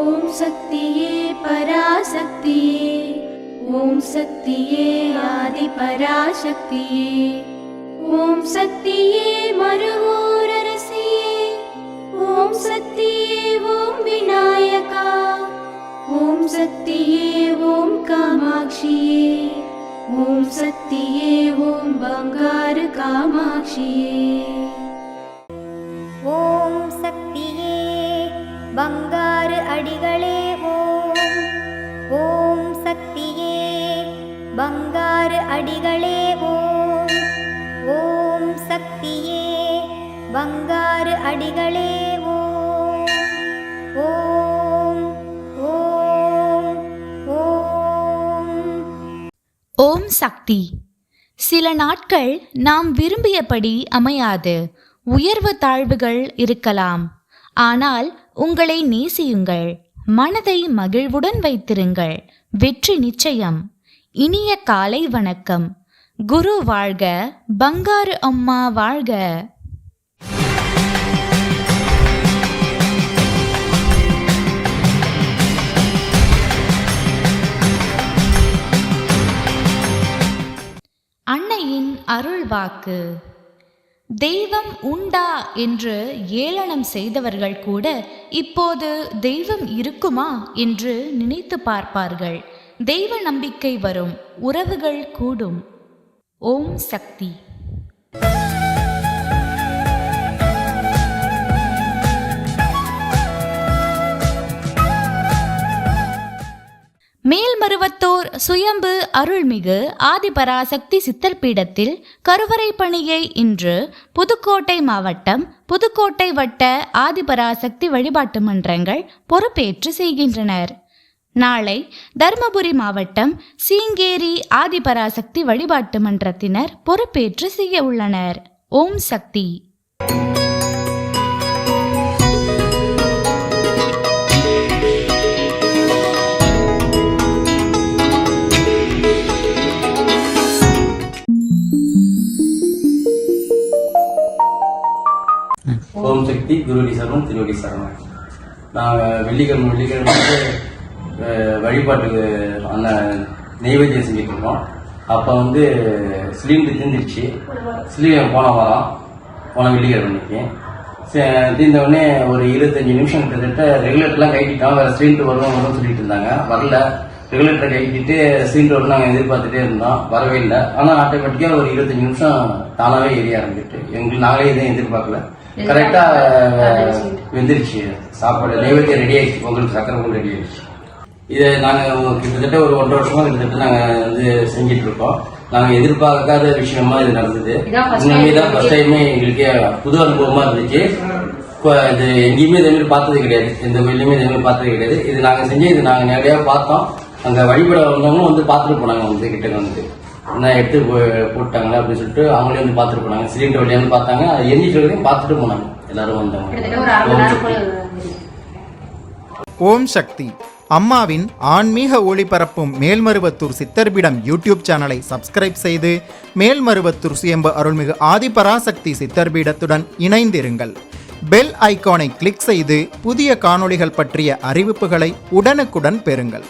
ஓம் சக்தியே பராசக்தியே, ஓம் சக்தியே ஆதி பராசக்தியே, ஓம் சக்தியே மருவூர் அரசியே, ஓம் சக்தியே ஓம் விநாயகா, ஓம் சக்தியே ஓம் காமாட்சியே, ஓம் சக்தியே ஓம் பங்காரு காமாட்சியே. ஓம் சக்தியே பங்காரு அடிகளே ஓம், ஓம் சக்தியே பங்காரு அடிகளே ஓம், ஓம் சக்தியே பங்காரு அடிகளே ஓம், ஓம் ஓம் ஓம். ஓம் சக்தி. சில நாட்கள் நாம் விரும்பியபடி அமையாது. உயர்வு தாழ்வுகள் இருக்கலாம். ஆனால் உங்களை நேசியுங்கள். மனதை மகிழ்வுடன் வைத்திருங்கள். வெற்றி நிச்சயம். இனிய காலை வணக்கம். குரு வாழ்க, பங்காரு அம்மா வாழ்க. அன்னையின் அருள் வாக்கு. தெய்வம் உண்டா என்று ஏளனம் செய்தவர்கள் கூட இப்போது தெய்வம் இருக்குமா என்று நினைத்து பார்ப்பார்கள். தெய்வ நம்பிக்கை வரும், உறவுகள் கூடும். ஓம் சக்தி. மேல்மருவத்தூர் சுயம்பு அருள்மிகு ஆதிபராசக்தி சித்தர் பீடத்தில் கருவறை பணியை இன்று புதுக்கோட்டை மாவட்டம் புதுக்கோட்டை வட்ட ஆதிபராசக்தி வழிபாட்டு மன்றங்கள் பொறுப்பேற்று செய்கின்றனர். நாளை தருமபுரி மாவட்டம் சீங்கேரி ஆதிபராசக்தி வழிபாட்டு மன்றத்தினர் பொறுப்பேற்று செய்ய உள்ளனர். ஓம் சக்தி. ஓம் சக்தி. குருடி சரணம், திருவடி சரணம். நாங்கள் வெள்ளிக்கிழமை வந்து வழிபாட்டுக்கு அந்த நெய்வேத்தியம் செஞ்சுட்டு இருக்கோம். அப்போ வந்து சிலிண்டர் தீர்ந்துருச்சு. சிலிண்டர் போன வெள்ளிக்கிழமைக்கு தீர்ந்த உடனே ஒரு 25 நிமிஷம் கிட்டத்தட்ட ரெகுலேட்டர்லாம் கைட்டிட்டோம். வேறு சிலிண்டர் வரும்னு சொல்லிட்டு இருந்தாங்க. வரல. ரெகுலேட்டரை கைட்டிட்டு சிலிண்டர் வரும் நாங்கள் எதிர்பார்த்துட்டே இருந்தோம். வரவே இல்லை. ஆனால் ஆட்டோமேட்டிக்காக ஒரு 25 நிமிஷம் தானாகவே எரிய ஆரம்பிட்டு எங்களுக்கு நாங்களே எதுவும் எதிர்பார்க்கல. கரெக்டா வெந்துருச்சு. சாப்பாடு நைவேத்தியம் ரெடி ஆயிடுச்சு. பொங்கலுக்கு சக்கரை பொங்கல் ரெடி ஆயிடுச்சு. இதை நாங்கள் கிட்டத்தட்ட ஒரு 1.5 வருஷமா கிட்டத்தட்ட நாங்கள் வந்து செஞ்சுட்டு இருக்கோம். நாங்கள் எதிர்பார்க்காத விஷயமா இது நடந்தது. உண்மைதான் ஃபர்ஸ்ட் டைமே எங்களுக்கே புது அனுபவமா இருந்துச்சு. இது எங்கேயுமே இதே மாதிரி பார்த்தது கிடையாது. எந்த கோயிலுமே இதே மாதிரி பார்த்தது கிடையாது. இது நாங்கள் செஞ்சு இது நாங்கள் நேரடியாக பார்த்தோம். அங்கே வழிபட வந்தவங்களும் வந்து பார்த்துட்டு போனாங்க. வந்து கிட்ட வந்து என்ன எடுத்து போட்டாங்களா அப்படின்னு சொல்லிட்டு அவங்களே வந்து பார்த்துட்டு போனாங்க. சிலிண்டர் வழியான்னு பார்த்தாங்க. அது எண்ணிட்டு வரைக்கும் பார்த்துட்டு போனாங்க. எல்லாரும் வந்தவங்க. ஓம் சக்தி. அம்மாவின் ஆன்மீக ஒளிபரப்பும் மேல்மருவத்தூர் சித்தர்பீடம் யூடியூப் சேனலை சப்ஸ்கிரைப் செய்து மேல்மருவத்தூர் சுயம்பு அருள்மிகு ஆதிபராசக்தி சித்தர்பீடத்துடன் இணைந்திருங்கள். பெல் ஐகானை கிளிக் செய்து புதிய காணொளிகள் பற்றிய அறிவிப்புகளை உடனுக்குடன் பெறுங்கள்.